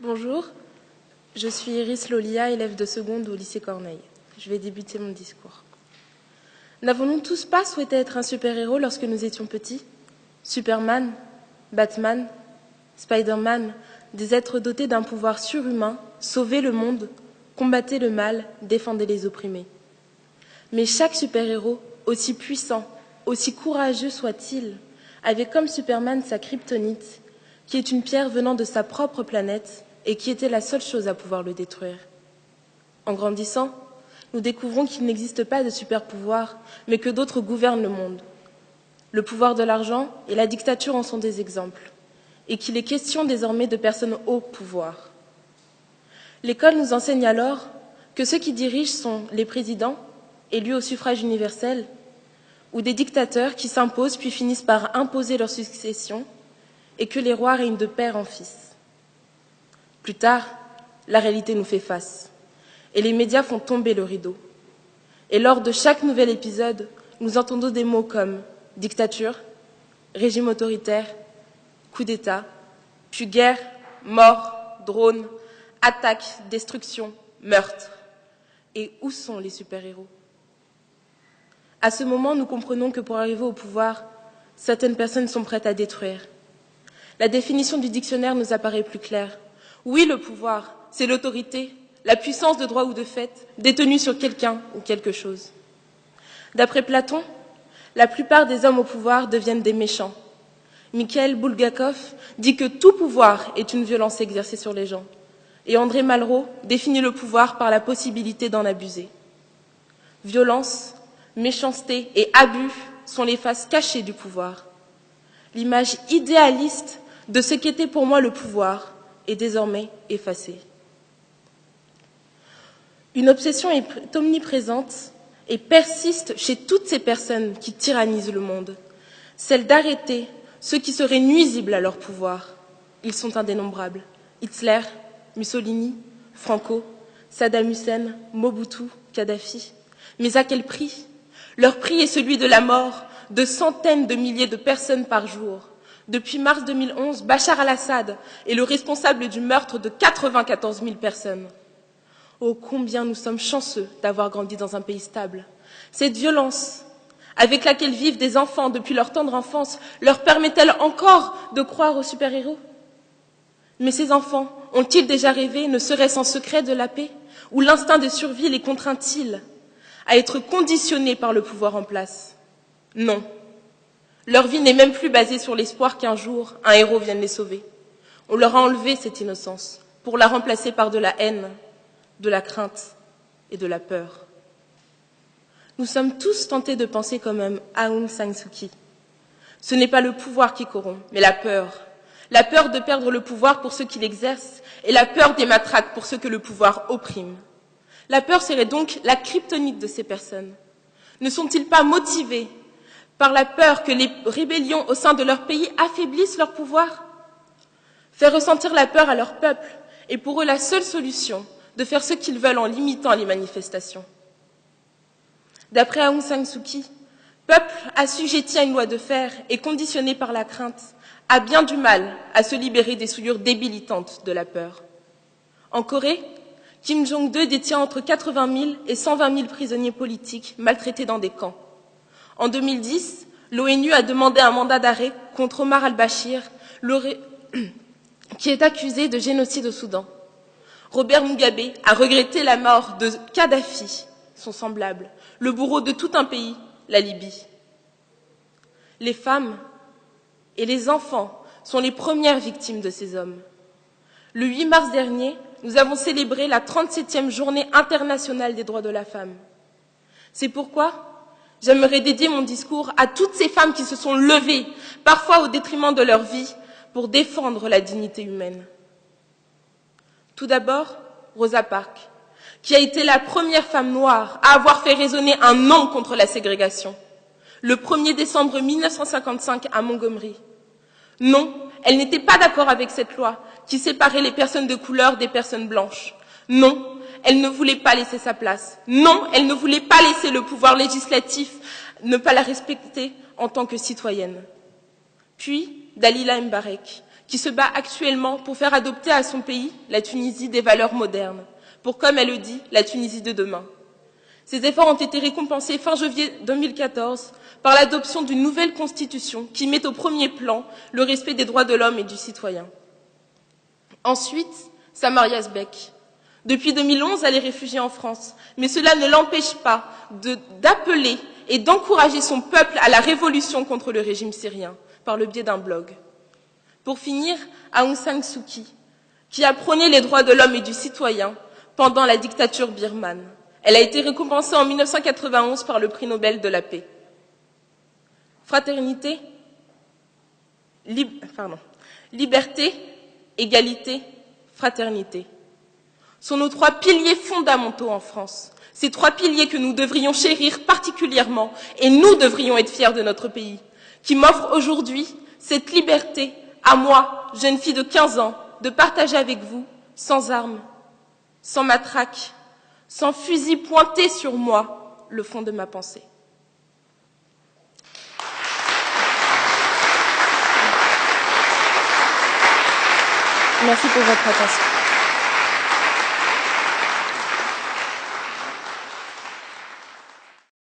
Bonjour, je suis Iris Lolia, élève de seconde au lycée Corneille. Je vais débuter mon discours. N'avons-nous tous pas souhaité être un super-héros lorsque nous étions petits? Superman, Batman, Spider-Man, des êtres dotés d'un pouvoir surhumain, sauvaient le monde, combattaient le mal, défendaient les opprimés. Mais chaque super-héros, aussi puissant, aussi courageux soit-il, avait comme Superman sa kryptonite, qui est une pierre venant de sa propre planète et qui était la seule chose à pouvoir le détruire. En grandissant, nous découvrons qu'il n'existe pas de super-pouvoir, mais que d'autres gouvernent le monde. Le pouvoir de l'argent et la dictature en sont des exemples, et qu'il est question désormais de personnes au pouvoir. L'école nous enseigne alors que ceux qui dirigent sont les présidents, élus au suffrage universel, ou des dictateurs qui s'imposent puis finissent par imposer leur succession, et que les rois règnent de père en fils. Plus tard, la réalité nous fait face, et les médias font tomber le rideau. Et lors de chaque nouvel épisode, nous entendons des mots comme dictature, régime autoritaire, coup d'État, puis guerre, mort, drone, attaque, destruction, meurtre. Et où sont les super-héros? À ce moment, nous comprenons que pour arriver au pouvoir, certaines personnes sont prêtes à détruire. La définition du dictionnaire nous apparaît plus claire. Oui, le pouvoir, c'est l'autorité, la puissance de droit ou de fait, détenue sur quelqu'un ou quelque chose. D'après Platon, la plupart des hommes au pouvoir deviennent des méchants. Mikhail Bulgakov dit que tout pouvoir est une violence exercée sur les gens. Et André Malraux définit le pouvoir par la possibilité d'en abuser. Violence, méchanceté et abus sont les faces cachées du pouvoir. L'image idéaliste de ce qu'était pour moi le pouvoir est désormais effacée. Une obsession est omniprésente et persiste chez toutes ces personnes qui tyrannisent le monde, celle d'arrêter ceux qui seraient nuisibles à leur pouvoir. Ils sont indénombrables. Hitler, Mussolini, Franco, Saddam Hussein, Mobutu, Kadhafi. Mais à quel prix? Leur prix est celui de la mort de centaines de milliers de personnes par jour. Depuis mars 2011, Bachar al-Assad est le responsable du meurtre de 94 000 personnes. Oh, combien nous sommes chanceux d'avoir grandi dans un pays stable. Cette violence avec laquelle vivent des enfants depuis leur tendre enfance leur permet-elle encore de croire aux super-héros? Mais ces enfants ont-ils déjà rêvé, ne serait-ce en secret, de la paix? Ou l'instinct de survie les contraint-il à être conditionnés par le pouvoir en place? Non. Leur vie n'est même plus basée sur l'espoir qu'un jour, un héros vienne les sauver. On leur a enlevé cette innocence pour la remplacer par de la haine, de la crainte et de la peur. Nous sommes tous tentés de penser comme Aung San Suu Kyi. Ce n'est pas le pouvoir qui corrompt, mais la peur. La peur de perdre le pouvoir pour ceux qui l'exercent et la peur des matraques pour ceux que le pouvoir opprime. La peur serait donc la kryptonite de ces personnes. Ne sont-ils pas motivés par la peur que les rébellions au sein de leur pays affaiblissent leur pouvoir? Faire ressentir la peur à leur peuple est pour eux la seule solution de faire ce qu'ils veulent en limitant les manifestations. D'après Aung San Suu Kyi, peuple assujetti à une loi de fer et conditionné par la crainte a bien du mal à se libérer des souillures débilitantes de la peur. En Corée, Kim Jong-il détient entre 80 000 et 120 000 prisonniers politiques maltraités dans des camps. En 2010, l'ONU a demandé un mandat d'arrêt contre Omar al-Bashir, qui est accusé de génocide au Soudan. Robert Mugabe a regretté la mort de Kadhafi, son semblable, le bourreau de tout un pays, la Libye. Les femmes et les enfants sont les premières victimes de ces hommes. Le 8 mars dernier, nous avons célébré la 37e journée internationale des droits de la femme. C'est pourquoi j'aimerais dédier mon discours à toutes ces femmes qui se sont levées, parfois au détriment de leur vie, pour défendre la dignité humaine. Tout d'abord, Rosa Parks, qui a été la première femme noire à avoir fait résonner un non contre la ségrégation, le 1er décembre 1955 à Montgomery. Non, elle n'était pas d'accord avec cette loi qui séparait les personnes de couleur des personnes blanches. Non, elle ne voulait pas laisser sa place. Non, elle ne voulait pas laisser le pouvoir législatif ne pas la respecter en tant que citoyenne. Puis, Dalila Mbarek, qui se bat actuellement pour faire adopter à son pays, la Tunisie, des valeurs modernes, pour, comme elle le dit, la Tunisie de demain. Ces efforts ont été récompensés fin janvier 2014 par l'adoption d'une nouvelle constitution qui met au premier plan le respect des droits de l'homme et du citoyen. Ensuite, Samaria Sbeck. Depuis 2011, elle est réfugiée en France, mais cela ne l'empêche pas d'appeler et d'encourager son peuple à la révolution contre le régime syrien, par le biais d'un blog. Pour finir, Aung San Suu Kyi, qui a prôné les droits de l'homme et du citoyen pendant la dictature birmane. Elle a été récompensée en 1991 par le prix Nobel de la paix. Fraternité, liberté, égalité, fraternité sont nos trois piliers fondamentaux en France. Ces trois piliers que nous devrions chérir particulièrement et nous devrions être fiers de notre pays, qui m'offre aujourd'hui cette liberté à moi, jeune fille de 15 ans, de partager avec vous, sans armes, sans matraque, sans fusil pointé sur moi, le fond de ma pensée. Merci pour votre attention.